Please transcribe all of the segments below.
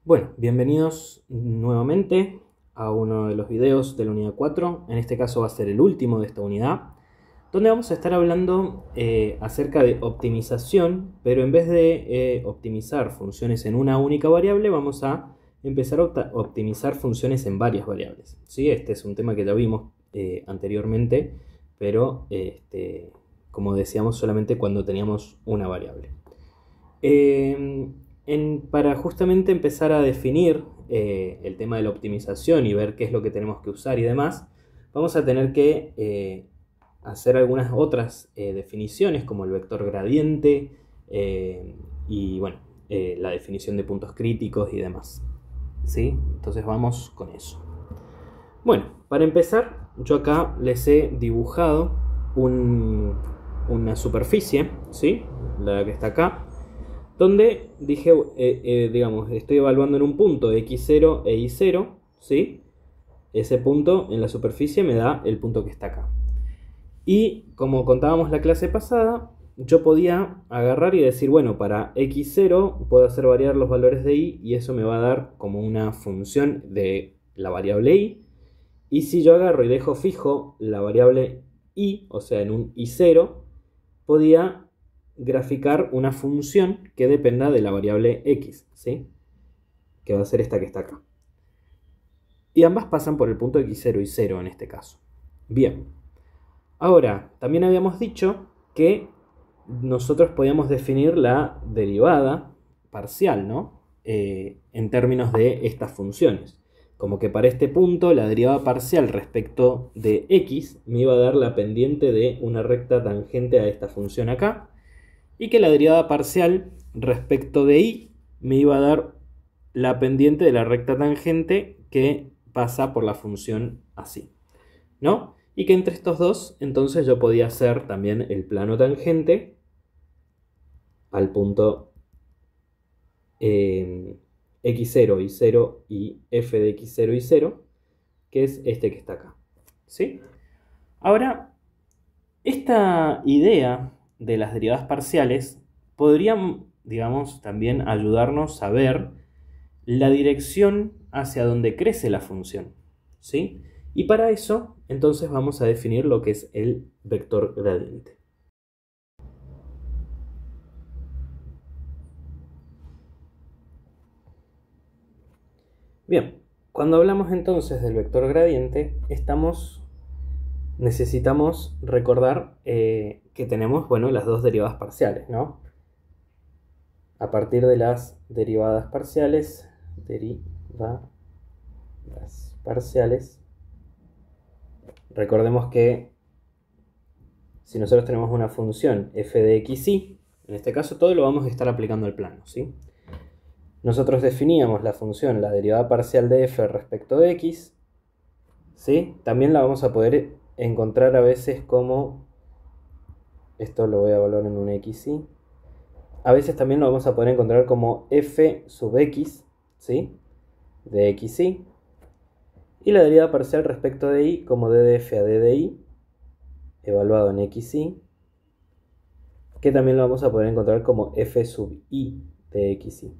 Bueno, bienvenidos nuevamente a uno de los videos de la unidad 4. En este caso va a ser el último de esta unidad, donde vamos a estar hablando acerca de optimización, pero en vez de optimizar funciones en una única variable, vamos a empezar a optimizar funciones en varias variables, ¿sí? Este es un tema que ya vimos anteriormente, pero como decíamos, solamente cuando teníamos una variable. Para justamente empezar a definir el tema de la optimización y ver qué es lo que tenemos que usar y demás, vamos a tener que hacer algunas otras definiciones, como el vector gradiente y bueno, la definición de puntos críticos y demás, ¿sí? Entonces vamos con eso. Bueno, para empezar, yo acá les he dibujado una superficie, ¿sí? La que está acá, donde dije, digamos, estoy evaluando en un punto x0 e y0, ¿sí? Ese punto en la superficie me da el punto que está acá. Y como contábamos la clase pasada, yo podía agarrar y decir, bueno, para x0 puedo hacer variar los valores de y eso me va a dar como una función de la variable y. Y si yo agarro y dejo fijo la variable y, o sea, en un y0, podía graficar una función que dependa de la variable x, ¿sí? Que va a ser esta que está acá. Y ambas pasan por el punto x0 y 0 en este caso. Bien. Ahora, también habíamos dicho que nosotros podíamos definir la derivada parcial, ¿no? En términos de estas funciones. Como que para este punto la derivada parcial respecto de x me iba a dar la pendiente de una recta tangente a esta función acá. Y que la derivada parcial respecto de y me iba a dar la pendiente de la recta tangente que pasa por la función así, ¿no? Y que entre estos dos, entonces yo podía hacer también el plano tangente al punto x0, y0 y f de x0 y 0, que es este que está acá, ¿sí? Ahora, esta idea de las derivadas parciales podrían, digamos, también ayudarnos a ver la dirección hacia donde crece la función, ¿sí? Y para eso, entonces vamos a definir lo que es el vector gradiente. Bien, cuando hablamos entonces del vector gradiente, necesitamos recordar que tenemos, bueno, las dos derivadas parciales, ¿no? A partir de las derivadas parciales, recordemos que si nosotros tenemos una función f de xy, en este caso todo lo vamos a estar aplicando al plano, ¿sí? Nosotros definíamos la función, la derivada parcial de f respecto de x, ¿sí? También la vamos a poder encontrar a veces como, esto lo voy a evaluar en un xy, a veces también lo vamos a poder encontrar como f sub x, ¿sí? De xy. Y la derivada parcial respecto de y como d de f a d de y, evaluado en xy, que también lo vamos a poder encontrar como f sub i de xy.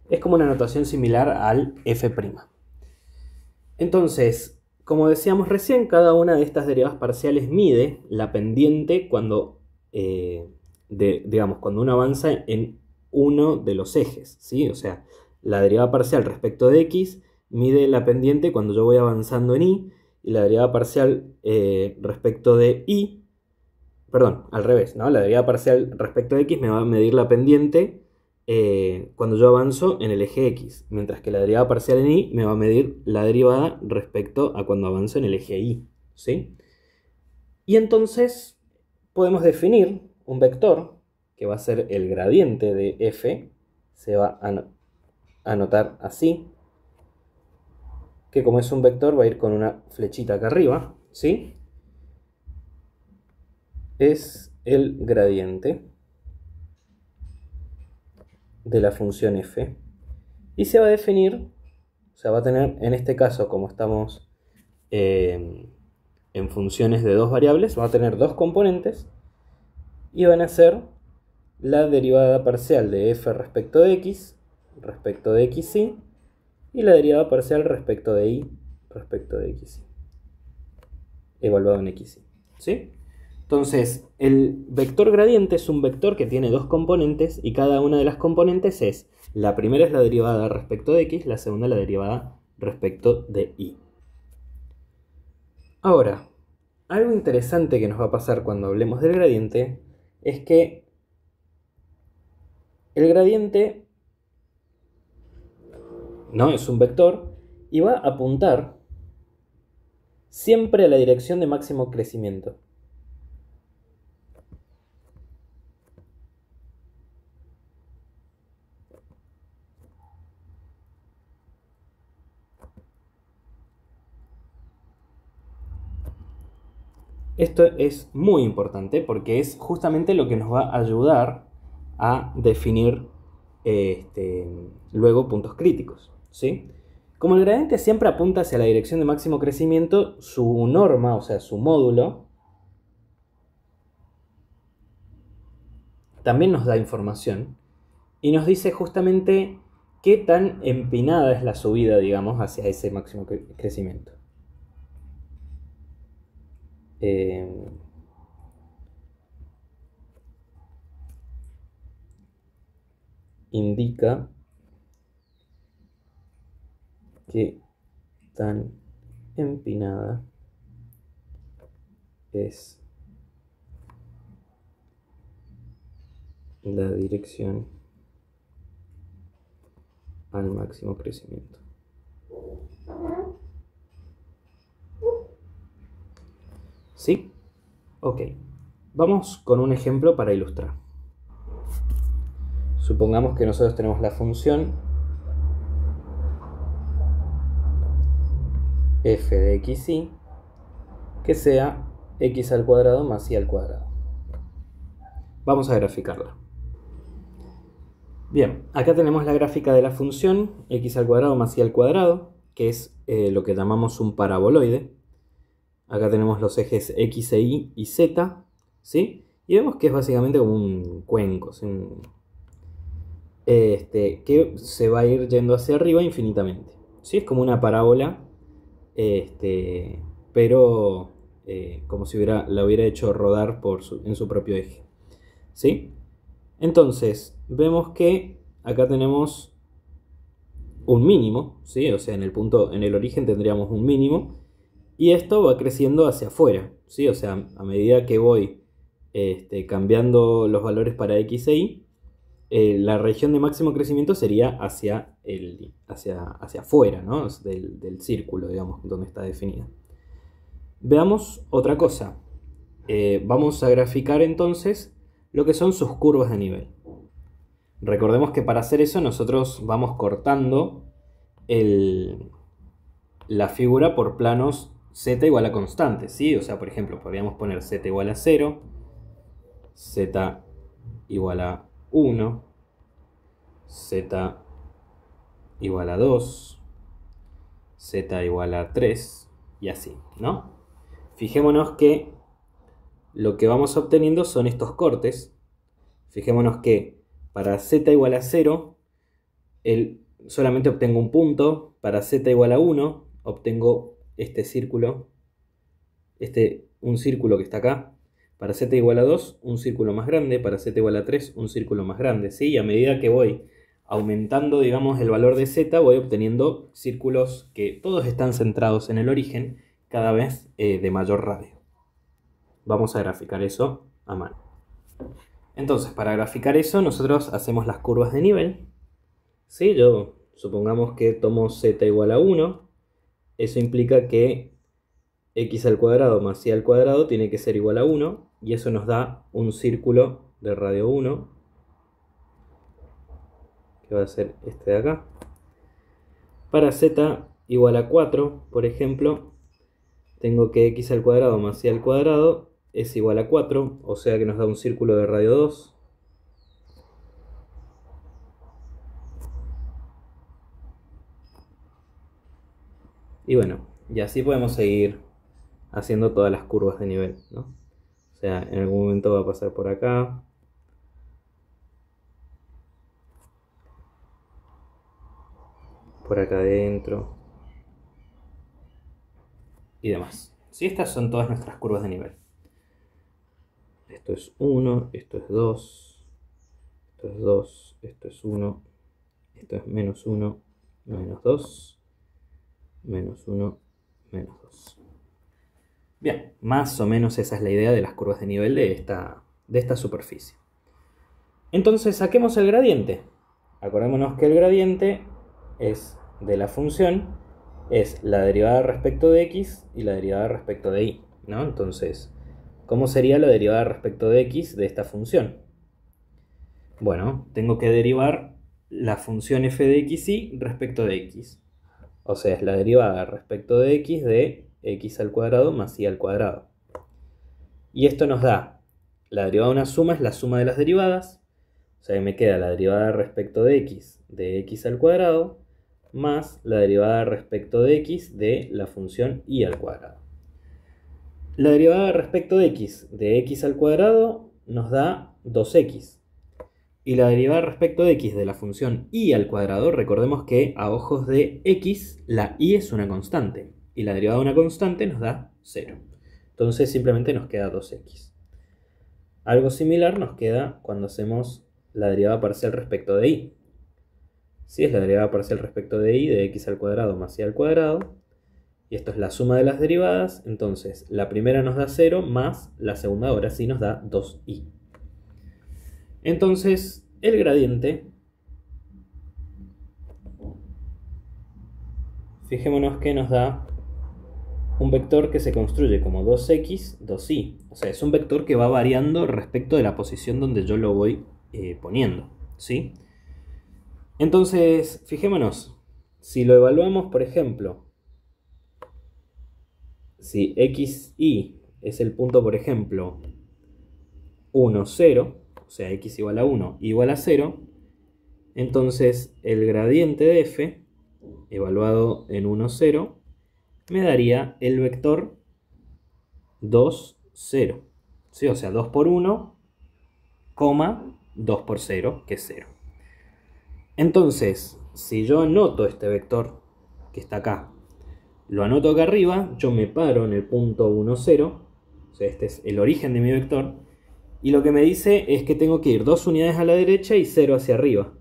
Es como una notación similar al f'. Entonces, como decíamos recién, cada una de estas derivadas parciales mide la pendiente cuando cuando uno avanza en uno de los ejes, ¿sí? O sea, la derivada parcial respecto de x mide la pendiente cuando yo voy avanzando en y la derivada parcial respecto de y, perdón, al revés, ¿no? La derivada parcial respecto de x me va a medir la pendiente cuando yo avanzo en el eje x, mientras que la derivada parcial en y me va a medir la derivada respecto a cuando avanzo en el eje y, ¿sí? Y entonces podemos definir un vector que va a ser el gradiente de f, se va a anotar así, que como es un vector va a ir con una flechita acá arriba, ¿sí? Es el gradiente de la función f y se va a definir, o sea, va a tener, en este caso, como estamos en funciones de dos variables, va a tener dos componentes y van a ser la derivada parcial de f respecto de x, respecto de xy, y la derivada parcial respecto de y xy, evaluado en xy, ¿sí? Entonces, el vector gradiente es un vector que tiene dos componentes y cada una de las componentes es, la primera es la derivada respecto de x, la segunda la derivada respecto de y. Ahora, algo interesante que nos va a pasar cuando hablemos del gradiente es que el gradiente no es un vector y va a apuntar siempre a la dirección de máximo crecimiento. Esto es muy importante porque es justamente lo que nos va a ayudar a definir luego puntos críticos, ¿sí? Como el gradiente siempre apunta hacia la dirección de máximo crecimiento, su norma, o sea, su módulo, también nos da información y nos dice justamente qué tan empinada es la subida, digamos, hacia ese máximo crecimiento. Indica qué tan empinada es la dirección al máximo crecimiento. ¿Sí? Ok. Vamos con un ejemplo para ilustrar. Supongamos que nosotros tenemos la función f de xy que sea x al cuadrado más y al cuadrado. Vamos a graficarla. Bien, acá tenemos la gráfica de la función x al cuadrado más y al cuadrado, que es lo que llamamos un paraboloide. Acá tenemos los ejes x e y y z, ¿sí? Y vemos que es básicamente como un cuenco, ¿sí? Que se va a ir yendo hacia arriba infinitamente, ¿sí? Es como una parábola, pero como si la hubiera hecho rodar en su propio eje, ¿sí? Entonces, vemos que acá tenemos un mínimo, ¿sí? O sea, en el origen tendríamos un mínimo, y esto va creciendo hacia afuera, ¿sí? O sea, a medida que voy cambiando los valores para x e y, la región de máximo crecimiento sería hacia afuera, ¿no? Del círculo, digamos, donde está definida. Veamos otra cosa. Vamos a graficar entonces lo que son sus curvas de nivel. Recordemos que para hacer eso nosotros vamos cortando la figura por planos z igual a constante, ¿sí? O sea, por ejemplo, podríamos poner z igual a 0, z igual a 1, z igual a 2, z igual a 3 y así, ¿no? Fijémonos que lo que vamos obteniendo son estos cortes. Fijémonos que para z igual a 0 solamente obtengo un punto, para z igual a 1 obtengo este círculo, un círculo que está acá, para z igual a 2 un círculo más grande, para z igual a 3 un círculo más grande, ¿sí? Y a medida que voy aumentando, digamos, el valor de z, voy obteniendo círculos que todos están centrados en el origen, cada vez de mayor radio. Vamos a graficar eso a mano. Entonces, para graficar eso, nosotros hacemos las curvas de nivel, ¿sí? Supongamos que tomo z igual a 1, eso implica que x al cuadrado más y al cuadrado tiene que ser igual a 1, y eso nos da un círculo de radio 1, que va a ser este de acá. Para z igual a 4, por ejemplo, tengo que x al cuadrado más y al cuadrado es igual a 4, o sea que nos da un círculo de radio 2. Y bueno, y así podemos seguir haciendo todas las curvas de nivel, ¿no? O sea, en algún momento va a pasar por acá. por acá adentro y demás. ¿Sí? Estas son todas nuestras curvas de nivel. Esto es 1, esto es 2, esto es 2, esto es 1, esto es menos 1, menos 2, menos 1, menos 2. Bien, más o menos esa es la idea de las curvas de nivel de esta superficie. Entonces saquemos el gradiente. Acordémonos que el gradiente es de la función, es la derivada respecto de x y la derivada respecto de y, ¿no? Entonces, ¿cómo sería la derivada respecto de x de esta función? Bueno, tengo que derivar la función f de xy respecto de x. O sea, es la derivada respecto de x de x al cuadrado más y al cuadrado. Y esto nos da, la derivada de una suma es la suma de las derivadas. O sea que me queda la derivada respecto de x al cuadrado más la derivada respecto de x de la función y al cuadrado. La derivada respecto de x al cuadrado nos da 2x. Y la derivada respecto de x de la función y al cuadrado, recordemos que a ojos de x, la y es una constante. Y la derivada de una constante nos da 0. Entonces simplemente nos queda 2x. Algo similar nos queda cuando hacemos la derivada parcial respecto de y. Si es la derivada parcial respecto de y de x al cuadrado más y al cuadrado. Y esto es la suma de las derivadas. Entonces la primera nos da 0 más la segunda ahora sí nos da 2y. Entonces el gradiente, fijémonos que nos da un vector que se construye como 2x, 2y. O sea, es un vector que va variando respecto de la posición donde yo lo voy poniendo, ¿sí? Entonces, fijémonos, si lo evaluamos, por ejemplo, si xy es el punto, por ejemplo, 1, 0, o sea, x igual a 1 igual a 0, entonces el gradiente de f, evaluado en 1, 0, me daría el vector 2, 0. ¿Sí? O sea, 2 por 1, 2 por 0, que es 0. Entonces, si yo anoto este vector que está acá, lo anoto acá arriba, yo me paro en el punto 1, 0, o sea, este es el origen de mi vector, y lo que me dice es que tengo que ir 2 unidades a la derecha y 0 hacia arriba.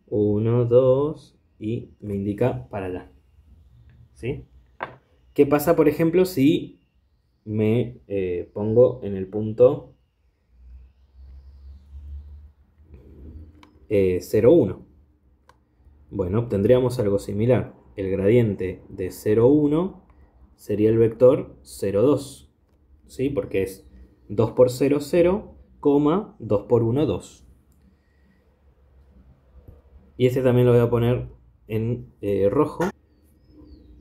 1, 2, y me indica para allá. ¿Sí? ¿Qué pasa, por ejemplo, si me pongo en el punto 0, 1? Bueno, obtendríamos algo similar. El gradiente de 0, 1 sería el vector 0, 2. ¿Sí? Porque es 2 por 0, 0, 2 por 1, 2. Y este también lo voy a poner en rojo.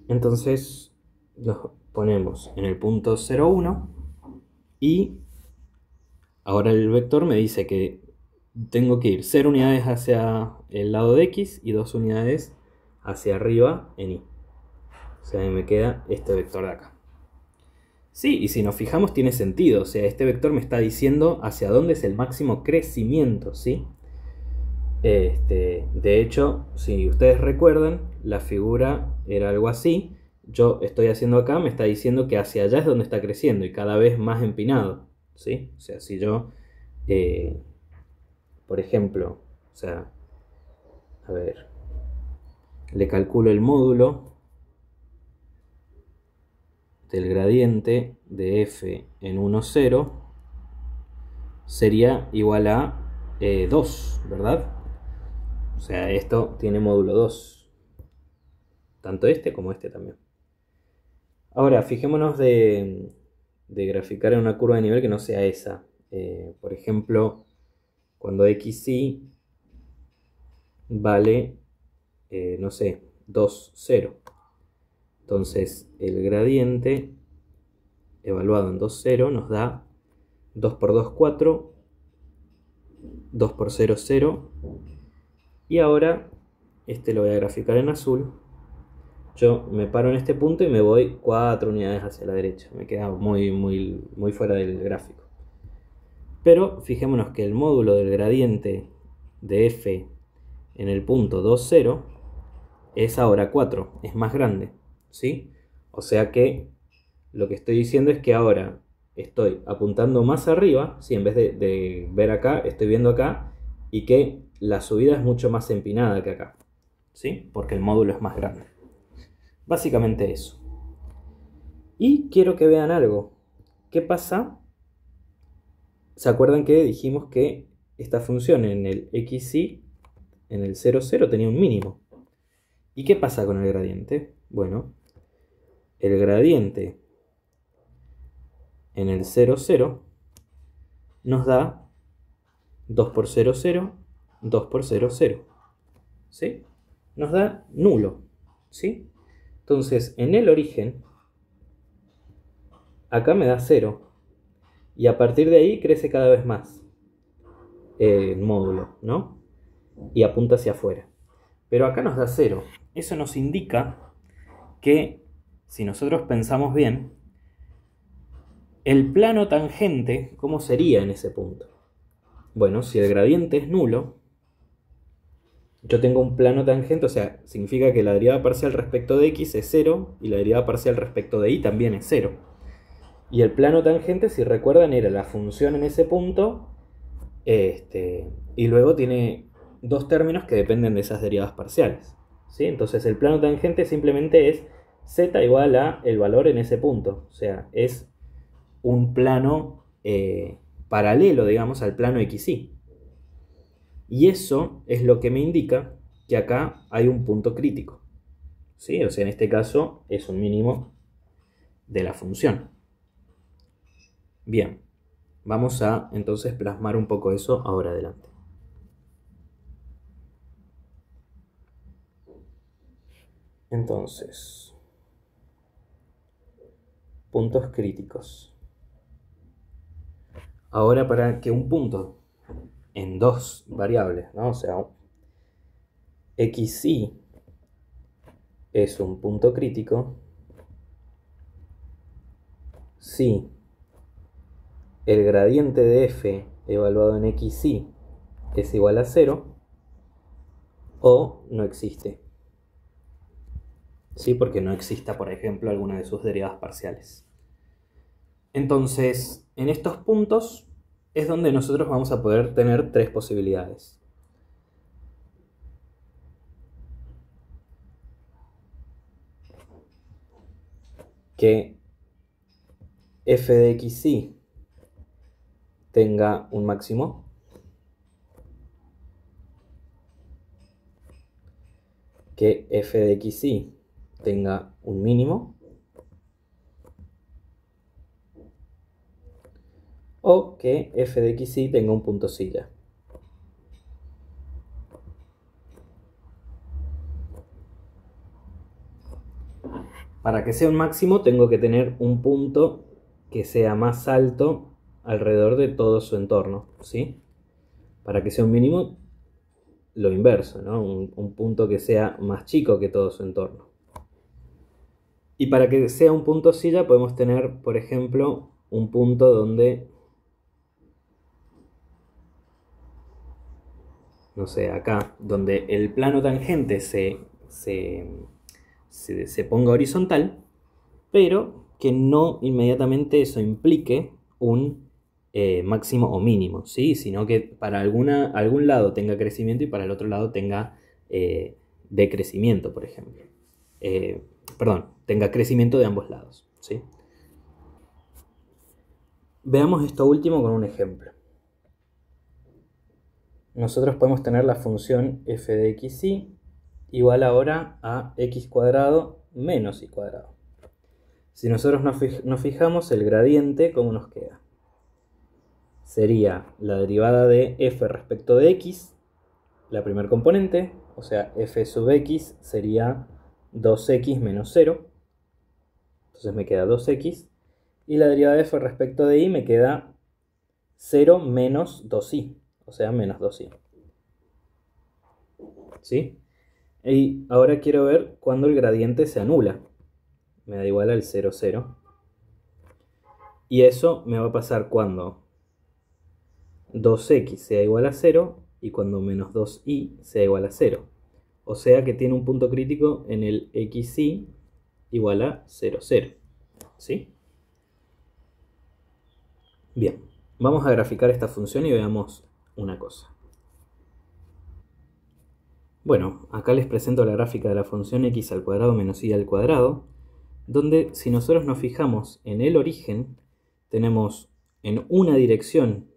Entonces lo ponemos en el punto 0, 1. Y ahora el vector me dice que tengo que ir 0 unidades hacia el lado de x y 2 unidades hacia arriba en y. O sea, me queda este vector de acá. Sí, y si nos fijamos tiene sentido. O sea, este vector me está diciendo hacia dónde es el máximo crecimiento, ¿sí? De hecho, si ustedes recuerdan, la figura era algo así. Yo estoy haciendo acá, me está diciendo que hacia allá es donde está creciendo y cada vez más empinado, ¿sí? O sea, si yo, por ejemplo, o sea, a ver, le calculo el módulo del gradiente de f en 1, 0, sería igual a 2, ¿verdad? O sea, esto tiene módulo 2. Tanto este como este también. Ahora, fijémonos de graficar en una curva de nivel que no sea esa. Por ejemplo, cuando xy vale, no sé, 2, 0. Entonces, el gradiente evaluado en 2, 0 nos da 2 por 2, 4. 2 por 0, 0. Y ahora, este lo voy a graficar en azul. Yo me paro en este punto y me voy 4 unidades hacia la derecha. Me queda muy fuera del gráfico. Pero fijémonos que el módulo del gradiente de f en el punto 2, 0 es ahora 4, es más grande, ¿sí? O sea que lo que estoy diciendo es que ahora estoy apuntando más arriba, ¿sí? En vez de ver acá, estoy viendo acá, y que la subida es mucho más empinada que acá, ¿sí? Porque el módulo es más grande. Básicamente eso. Y quiero que vean algo. ¿Qué pasa? ¿Se acuerdan que dijimos que esta función en el xy, en el 0, 0, tenía un mínimo? ¿Y qué pasa con el gradiente? Bueno, el gradiente en el 0, 0 nos da 2 por 0, 0, 2 por 0, 0. ¿Sí? Nos da nulo. ¿Sí? Entonces, en el origen, acá me da 0. Y a partir de ahí crece cada vez más el módulo, ¿no? Y apunta hacia afuera. Pero acá nos da 0. Eso nos indica que, si nosotros pensamos bien, el plano tangente, ¿cómo sería en ese punto? Bueno, si el gradiente es nulo, yo tengo un plano tangente, o sea, significa que la derivada parcial respecto de x es 0 y la derivada parcial respecto de y también es 0. Y el plano tangente, si recuerdan, era la función en ese punto, y luego tiene dos términos que dependen de esas derivadas parciales, ¿sí? Entonces el plano tangente simplemente es z igual a el valor en ese punto, o sea, es un plano paralelo, digamos, al plano xy. Y eso es lo que me indica que acá hay un punto crítico, ¿sí? O sea, en este caso es un mínimo de la función. Bien, vamos a entonces plasmar un poco eso ahora adelante. Entonces, puntos críticos. Ahora, para que un punto en dos variables, ¿no? O sea, xy es un punto crítico si el gradiente de f evaluado en xy es igual a 0 o no existe. ¿Sí? Porque no exista, por ejemplo, alguna de sus derivadas parciales. Entonces, en estos puntos es donde nosotros vamos a poder tener tres posibilidades. Que f de xy tenga un máximo, que f de xy tenga un mínimo, o que f de xy tenga un punto silla. Para que sea un máximo tengo que tener un punto que sea más alto alrededor de todo su entorno, ¿sí? Para que sea un mínimo, lo inverso, ¿no? Un punto que sea más chico que todo su entorno. Y para que sea un punto silla podemos tener, por ejemplo, un punto donde, no sé, acá, donde el plano tangente se ponga horizontal, pero que no inmediatamente eso implique un máximo o mínimo, ¿sí? Sino que para algún lado tenga crecimiento y para el otro lado tenga decrecimiento, por ejemplo. Perdón, tenga crecimiento de ambos lados, ¿sí? Veamos esto último con un ejemplo. Nosotros podemos tener la función f de xy igual ahora a x cuadrado menos y cuadrado. Si nosotros nos fijamos el gradiente, ¿cómo nos queda? Sería la derivada de f respecto de x, la primer componente, o sea, f sub x sería 2x menos 0, entonces me queda 2x, y la derivada de f respecto de y me queda 0 menos 2y, o sea, menos 2y. ¿Sí? Y ahora quiero ver cuándo el gradiente se anula. Me da igual al 0, 0. Y eso me va a pasar cuando 2x sea igual a 0 y cuando menos 2y sea igual a 0. o sea que tiene un punto crítico en el xy igual a 0, 0. ¿Sí? Bien, vamos a graficar esta función y veamos una cosa. Bueno, acá les presento la gráfica de la función x al cuadrado menos y al cuadrado, donde si nosotros nos fijamos en el origen, tenemos en una dirección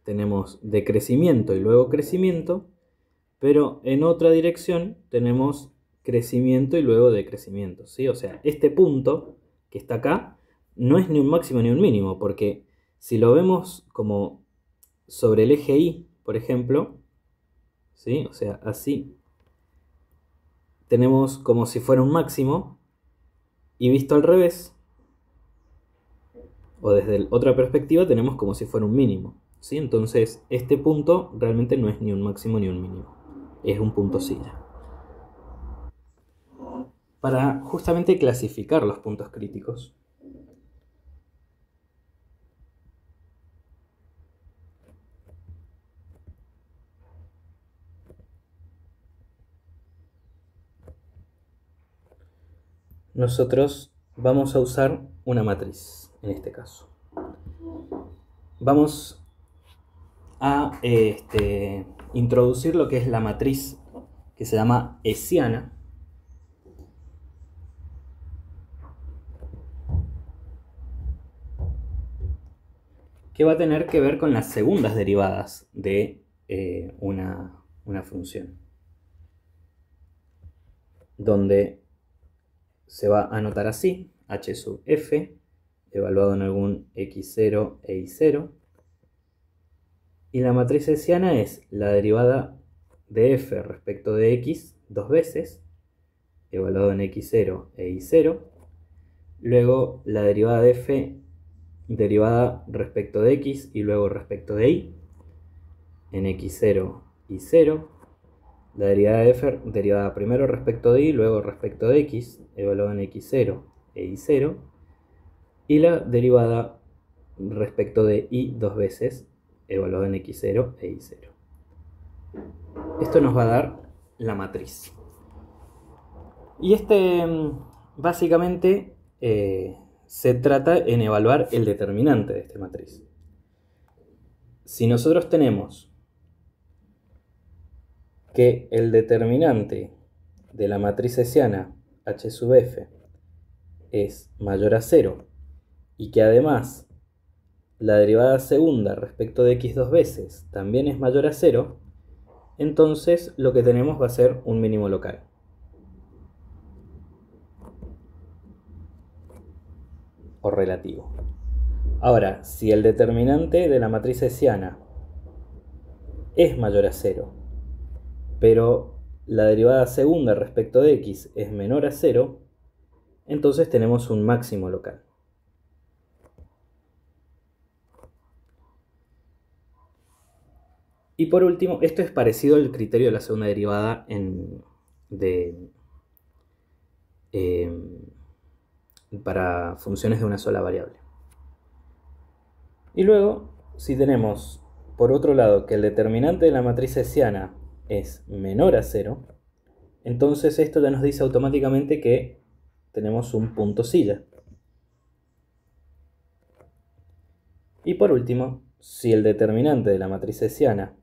tenemos decrecimiento y luego crecimiento, pero en otra dirección tenemos crecimiento y luego decrecimiento, ¿sí? O sea, este punto que está acá no es ni un máximo ni un mínimo, porque si lo vemos como sobre el eje Y, por ejemplo, ¿sí? O sea, así tenemos como si fuera un máximo, y visto al revés, o desde otra perspectiva, tenemos como si fuera un mínimo, ¿sí? Entonces, este punto realmente no es ni un máximo ni un mínimo, es un punto silla. Para justamente clasificar los puntos críticos, nosotros vamos a usar una matriz, en este caso. Vamos a introducir lo que es la matriz que se llama hessiana, que va a tener que ver con las segundas derivadas de una función, donde se va a anotar así: h sub f evaluado en algún x0 e y0, y la matriz hessiana es la derivada de f respecto de x dos veces, evaluado en x0 e y0, luego la derivada de f derivada respecto de x y luego respecto de y, en x0 y 0, la derivada de f derivada primero respecto de y, luego respecto de x, evaluada en x0 e y0, y la derivada respecto de y dos veces, evaluada en x0 e y0. Esto nos va a dar la matriz. Y básicamente se trata en evaluar el determinante de esta matriz. Si nosotros tenemos que el determinante de la matriz hessiana h sub f es mayor a 0 y que además la derivada segunda respecto de x dos veces también es mayor a 0, entonces lo que tenemos va a ser un mínimo local. O relativo. Ahora, si el determinante de la matriz hessiana es mayor a 0, pero la derivada segunda respecto de x es menor a 0, entonces tenemos un máximo local. Y por último, esto es parecido al criterio de la segunda derivada para funciones de una sola variable. Y luego, si tenemos por otro lado que el determinante de la matriz hessiana es menor a 0, entonces esto ya nos dice automáticamente que tenemos un punto silla. Y por último, si el determinante de la matriz hessiana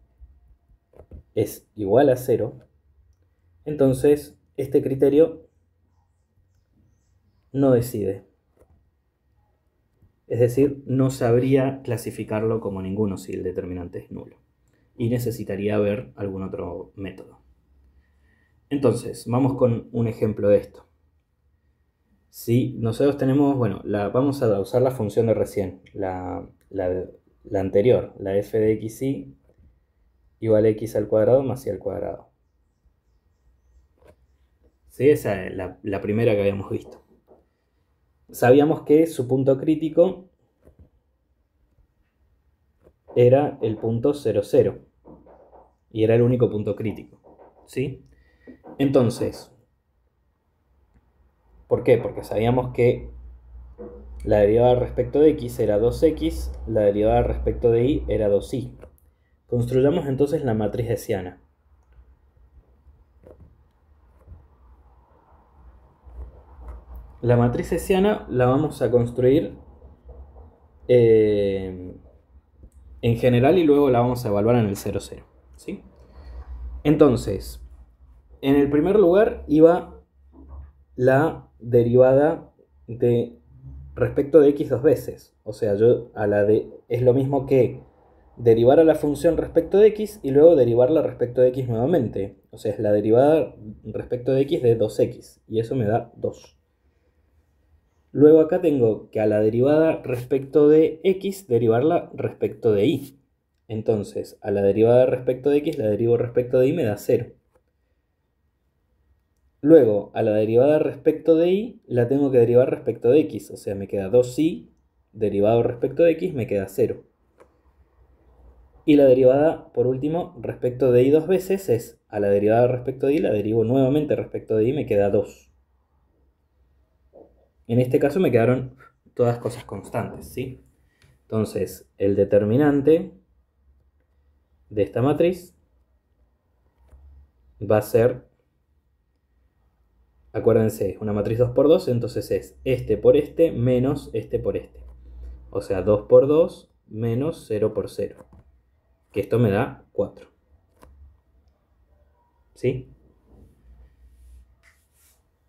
es igual a 0, entonces este criterio no decide. Es decir, no sabría clasificarlo como ninguno si el determinante es nulo. Y necesitaría ver algún otro método. Entonces, vamos con un ejemplo de esto. Si nosotros tenemos, bueno, vamos a usar la función de recién, la anterior, la f de xy igual a x al cuadrado más y al cuadrado. ¿Sí? Esa es la primera que habíamos visto. Sabíamos que su punto crítico era el punto 0, 0. Y era el único punto crítico. ¿Sí? Entonces, ¿por qué? Porque sabíamos que la derivada respecto de x era 2x, la derivada respecto de y era 2y. Construyamos entonces la matriz hessiana. la matriz hessiana la vamos a construir en general y luego la vamos a evaluar en el 0, 0, ¿sí? Entonces, en el primer lugar iba la derivada de respecto de x dos veces. O sea, es lo mismo que derivar a la función respecto de x y luego derivarla respecto de x nuevamente. O sea, es la derivada respecto de x de 2x. Y eso me da 2. Luego acá tengo que a la derivada respecto de x derivarla respecto de y. Entonces, a la derivada respecto de x la derivo respecto de y me da 0. Luego, a la derivada respecto de y la tengo que derivar respecto de x. O sea, me queda 2y derivado respecto de x me queda 0. Y la derivada, por último, respecto de y dos veces es a la derivada respecto de y la derivo nuevamente respecto de y me queda 2. En este caso me quedaron todas cosas constantes, ¿sí? Entonces, el determinante de esta matriz va a ser, acuérdense, es una matriz 2 por 2, entonces es este por este menos este por este. O sea, 2 por 2 menos 0 por 0. Que esto me da 4. ¿Sí?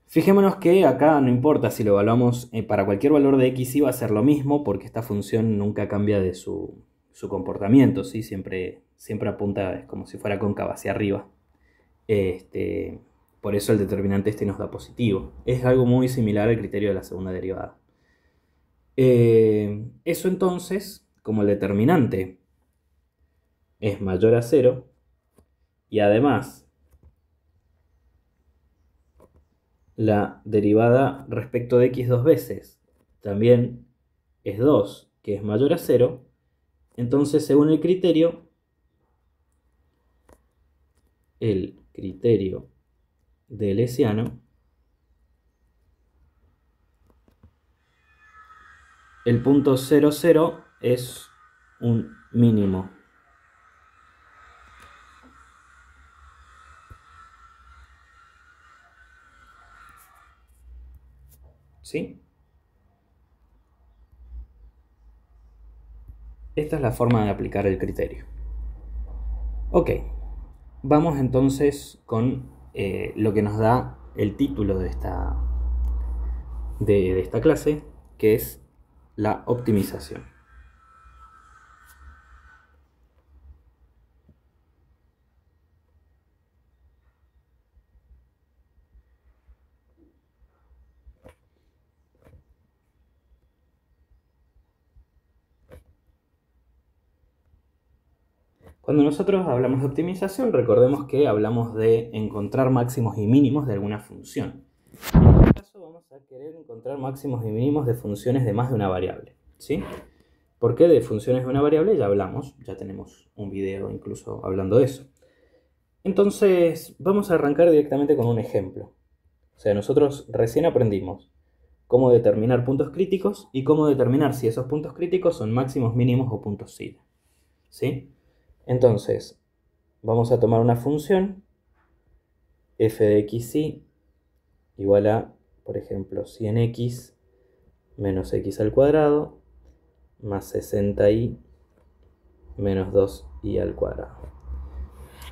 Fijémonos que acá no importa si lo evaluamos para cualquier valor de x y va a ser lo mismo porque esta función nunca cambia de su comportamiento, ¿sí? Siempre apunta, es como si fuera cóncava hacia arriba. Por eso el determinante este nos da positivo. Es algo muy similar al criterio de la segunda derivada. Eso entonces, como el determinante es mayor a 0 y además la derivada respecto de x dos veces también es 2, que es mayor a 0, entonces según el criterio del hessiano, el punto 0, 0 es un mínimo. ¿Sí? Esta es la forma de aplicar el criterio. Ok, vamos entonces con lo que nos da el título de esta clase, que es la optimización. Cuando nosotros hablamos de optimización, recordemos que hablamos de encontrar máximos y mínimos de alguna función. En este caso vamos a querer encontrar máximos y mínimos de funciones de más de una variable, ¿sí? ¿Por qué de funciones de una variable? Ya hablamos, ya tenemos un video incluso hablando de eso. Entonces vamos a arrancar directamente con un ejemplo. O sea, nosotros recién aprendimos cómo determinar puntos críticos y cómo determinar si esos puntos críticos son máximos, mínimos o puntos SID, ¿sí? Entonces, vamos a tomar una función f de xy igual a, por ejemplo, 100x menos x al cuadrado más 60y menos 2y al cuadrado.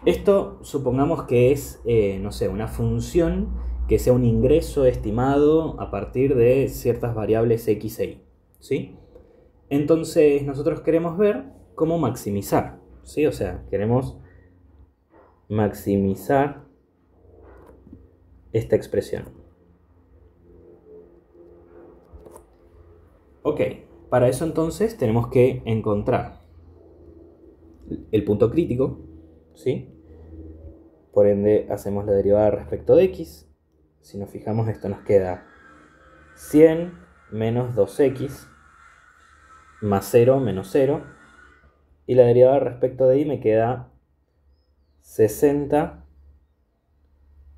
Esto supongamos que es, no sé, una función que sea un ingreso estimado a partir de ciertas variables x e y, ¿sí? Entonces nosotros queremos ver cómo maximizar, ¿sí? O sea, queremos maximizar esta expresión. Ok, para eso entonces tenemos que encontrar el punto crítico, ¿sí? Por ende hacemos la derivada respecto de x. Si nos fijamos, esto nos queda 100 menos 2x más 0 menos 0. Y la derivada respecto de y me queda 60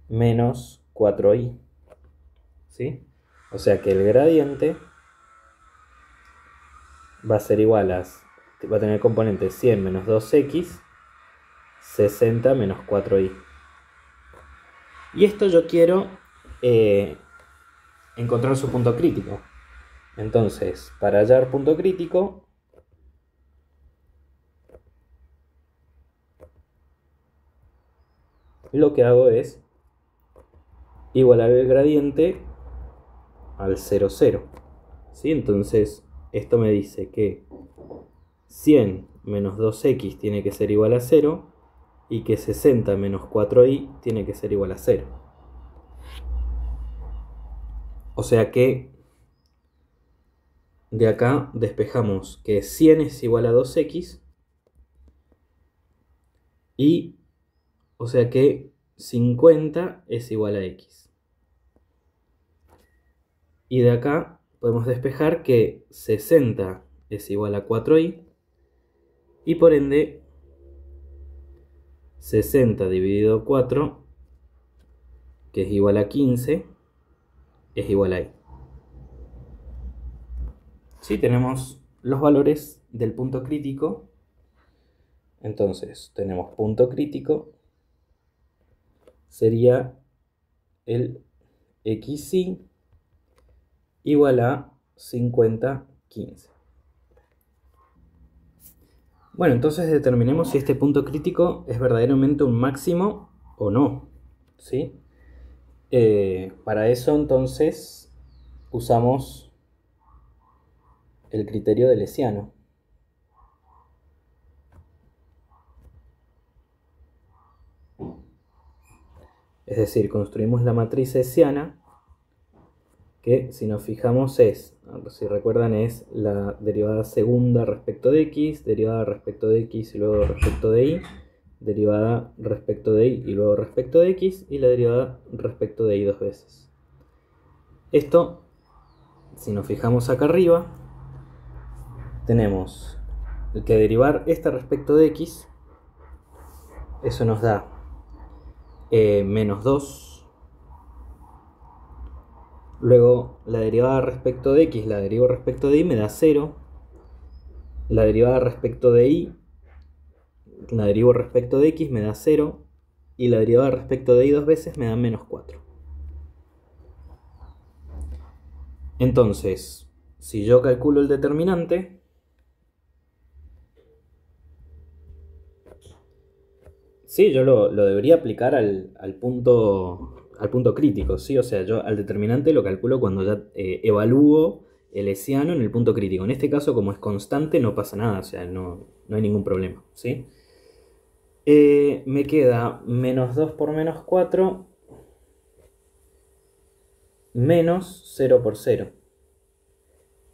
menos 4y, ¿sí? O sea que el gradiente va a ser igual a, va a tener el componente 100 menos 2x, 60 menos 4y. Y esto yo quiero encontrar su punto crítico. Entonces, para hallar punto crítico, lo que hago es igualar el gradiente al 0, 0. ¿Sí? Entonces, esto me dice que 100 menos 2x tiene que ser igual a 0 y que 60 menos 4y tiene que ser igual a 0. O sea que de acá despejamos que 100 es igual a 2x y o sea que 50 es igual a x. Y de acá podemos despejar que 60 es igual a 4y y por ende 60 dividido 4, que es igual a 15, es igual a y. Si tenemos los valores del punto crítico, entonces tenemos punto crítico, sería el xy igual a 50, 15. Bueno, entonces determinemos si este punto crítico es verdaderamente un máximo o no, ¿sí? Para eso entonces usamos el criterio de Lesiano. Es decir, construimos la matriz hessiana, que si nos fijamos es, si recuerdan, es la derivada segunda respecto de x, derivada respecto de x y luego respecto de y, derivada respecto de y y luego respecto de x, y la derivada respecto de y dos veces. Esto, si nos fijamos acá arriba, tenemos que derivar esta respecto de x, eso nos da menos 2. Luego la derivada respecto de x la derivo respecto de y, me da 0. La derivada respecto de y la derivo respecto de x, me da 0. Y la derivada respecto de y dos veces me da menos 4. Entonces, si yo calculo el determinante, sí, yo lo debería aplicar al punto crítico, ¿sí? O sea, yo al determinante lo calculo cuando ya evalúo el hessiano en el punto crítico. En este caso, como es constante, no pasa nada, o sea, no hay ningún problema, ¿sí? Me queda menos 2 por menos 4, menos 0 por 0.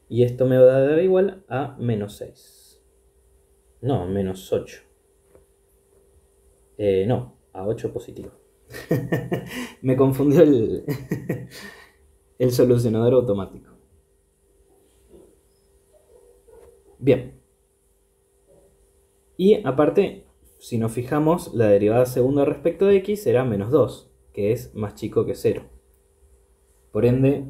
Y esto me va a dar igual a menos 6. No, menos 8. No, a 8 positivo. Me confundió el solucionador automático. Bien. Y aparte, si nos fijamos, la derivada segunda respecto de x será menos 2, que es más chico que 0. Por ende,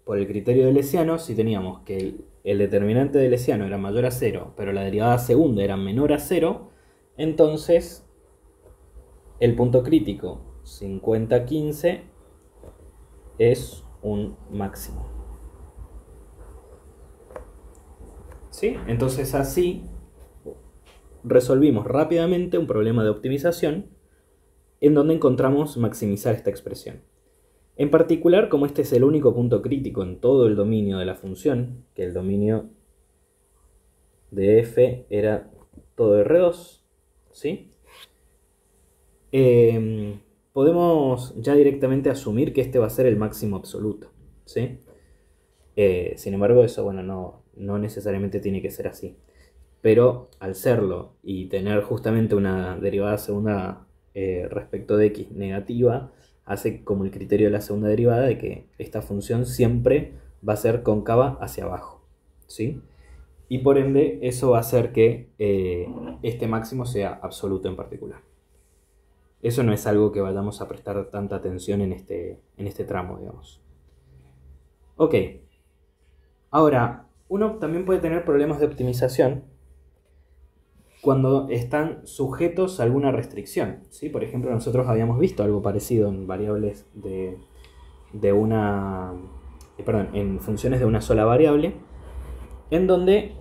por el criterio de Lesiano, si teníamos que el determinante de Lesiano era mayor a 0, pero la derivada segunda era menor a 0, entonces el punto crítico 50, 15 es un máximo. ¿Sí? Entonces así resolvimos rápidamente un problema de optimización en donde encontramos maximizar esta expresión. En particular, como este es el único punto crítico en todo el dominio de la función, que el dominio de f era todo R2, ¿sí? Podemos ya directamente asumir que este va a ser el máximo absoluto, ¿sí? Sin embargo, eso, bueno, no necesariamente tiene que ser así. Pero al serlo y tener justamente una derivada segunda respecto de x negativa, hace como el criterio de la segunda derivada de que esta función siempre va a ser cóncava hacia abajo, ¿sí? Y por ende eso va a hacer que este máximo sea absoluto en particular. Eso no es algo que vayamos a prestar tanta atención en este tramo, digamos. Ok. Ahora, uno también puede tener problemas de optimización cuando están sujetos a alguna restricción, ¿sí? Por ejemplo, nosotros habíamos visto algo parecido en variables de una en funciones de una sola variable, en donde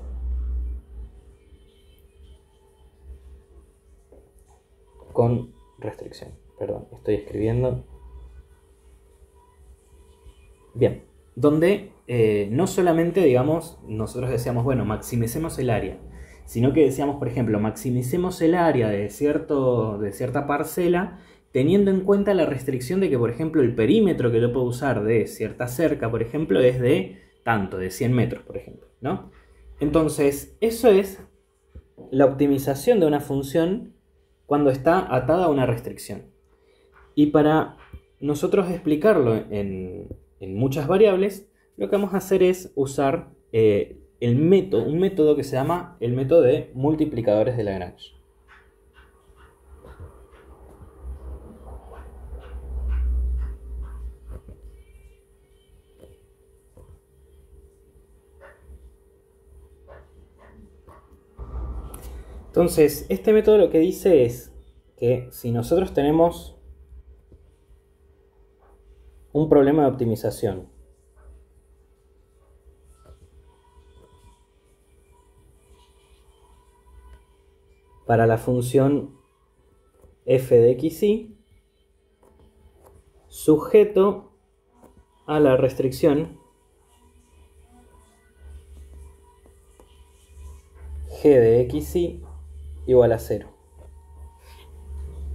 con restricción, perdón, estoy escribiendo bien, donde no solamente, digamos, nosotros decíamos, bueno, maximicemos el área, sino que decíamos, por ejemplo, maximicemos el área de cierta parcela, teniendo en cuenta la restricción de que, por ejemplo, el perímetro que yo puedo usar de cierta cerca, por ejemplo, es de tanto, de 100 metros, por ejemplo, ¿no? Entonces, eso es la optimización de una función cuando está atada a una restricción. Y para nosotros explicarlo en muchas variables, lo que vamos a hacer es usar un método que se llama el método de multiplicadores de Lagrange. Entonces, este método lo que dice es que si nosotros tenemos un problema de optimización para la función f de xy sujeto a la restricción g de xy igual a 0.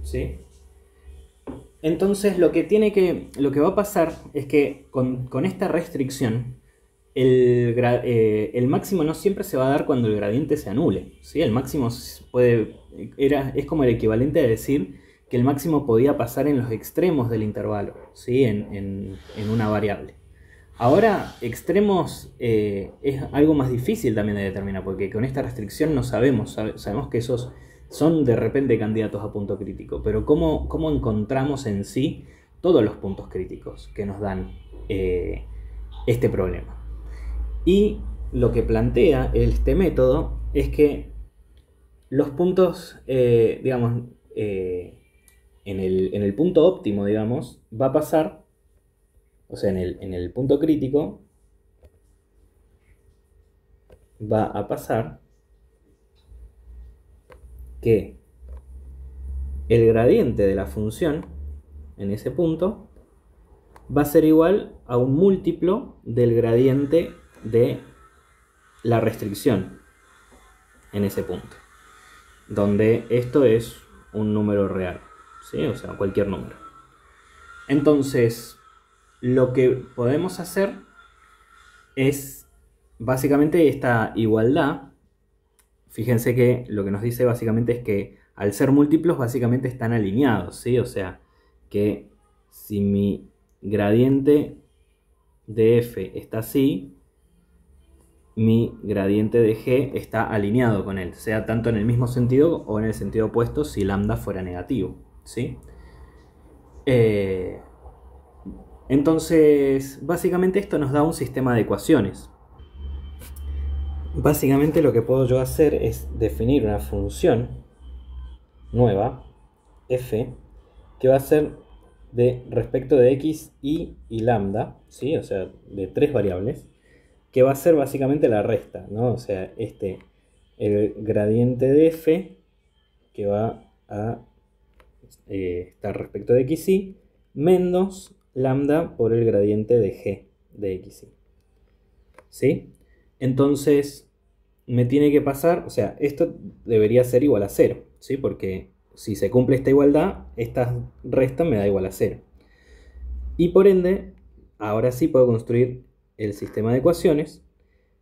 ¿Sí? Entonces lo que va a pasar es que con esta restricción el máximo no siempre se va a dar cuando el gradiente se anule, ¿sí? El máximo es como el equivalente a decir que el máximo podía pasar en los extremos del intervalo, ¿sí? en una variable. Ahora, extremos es algo más difícil también de determinar, porque con esta restricción no sabemos que esos son de repente candidatos a punto crítico, pero ¿cómo encontramos en sí todos los puntos críticos que nos dan este problema? Y lo que plantea este método es que los puntos, digamos, en el punto óptimo, digamos, va a pasar, o sea, en el punto crítico va a pasar que el gradiente de la función en ese punto va a ser igual a un múltiplo del gradiente de la restricción en ese punto, donde esto es un número real, ¿sí? O sea, cualquier número. Entonces, lo que podemos hacer es básicamente esta igualdad. Fíjense que lo que nos dice básicamente es que al ser múltiplos básicamente están alineados, ¿sí? O sea, que si mi gradiente de f está así, mi gradiente de g está alineado con él, sea tanto en el mismo sentido o en el sentido opuesto si lambda fuera negativo, ¿sí? Entonces, básicamente esto nos da un sistema de ecuaciones. Básicamente lo que puedo yo hacer es definir una función nueva, f, que va a ser de respecto de x, y lambda, ¿sí? O sea, de tres variables, que va a ser básicamente la resta, ¿no? O sea, el gradiente de f, que va a estar respecto de xy, menos lambda por el gradiente de g de xy. ¿Sí? Entonces, me tiene que pasar, o sea, esto debería ser igual a 0, ¿sí? Porque si se cumple esta igualdad, esta resta me da igual a 0. Y por ende, ahora sí puedo construir el sistema de ecuaciones.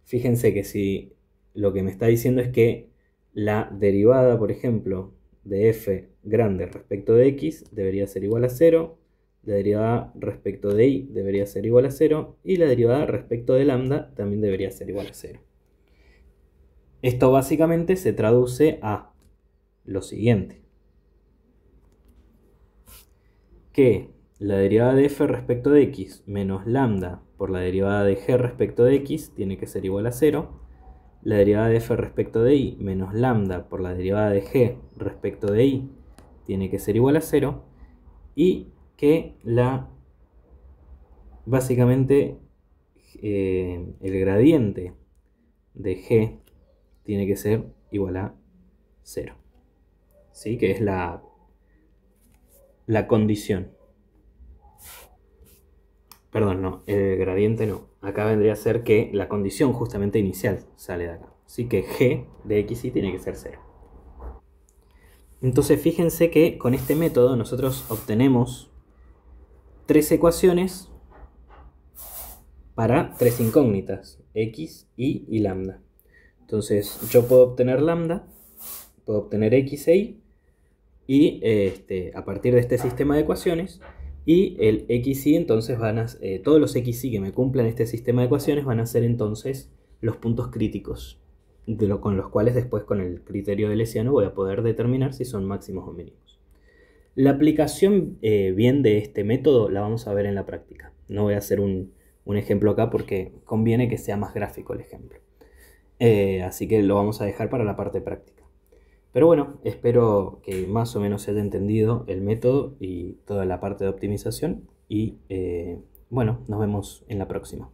Fíjense que si lo que me está diciendo es que la derivada, por ejemplo, de f grande respecto de x debería ser igual a 0, la derivada respecto de y debería ser igual a 0 y la derivada respecto de lambda también debería ser igual a 0. Esto básicamente se traduce a lo siguiente: que la derivada de f respecto de x menos lambda por la derivada de g respecto de x tiene que ser igual a 0. La derivada de f respecto de y menos lambda por la derivada de g respecto de y tiene que ser igual a 0. Y que básicamente el gradiente de G tiene que ser igual a 0. ¿Sí? Que es la condición. Perdón, no, el gradiente no. Acá vendría a ser que la condición justamente inicial sale de acá. Así que G de x y tiene que ser 0. Entonces fíjense que con este método nosotros obtenemos 3 ecuaciones para 3 incógnitas, x, y lambda. Entonces yo puedo obtener lambda, puedo obtener x e y, y a partir de este sistema de ecuaciones, y el x y entonces todos los x y que me cumplan este sistema de ecuaciones van a ser entonces los puntos críticos, con los cuales después con el criterio de Lesiano voy a poder determinar si son máximos o mínimos. La aplicación bien de este método la vamos a ver en la práctica. No voy a hacer un ejemplo acá porque conviene que sea más gráfico el ejemplo. Así que lo vamos a dejar para la parte práctica. Pero bueno, espero que más o menos se haya entendido el método y toda la parte de optimización. Y bueno, nos vemos en la próxima.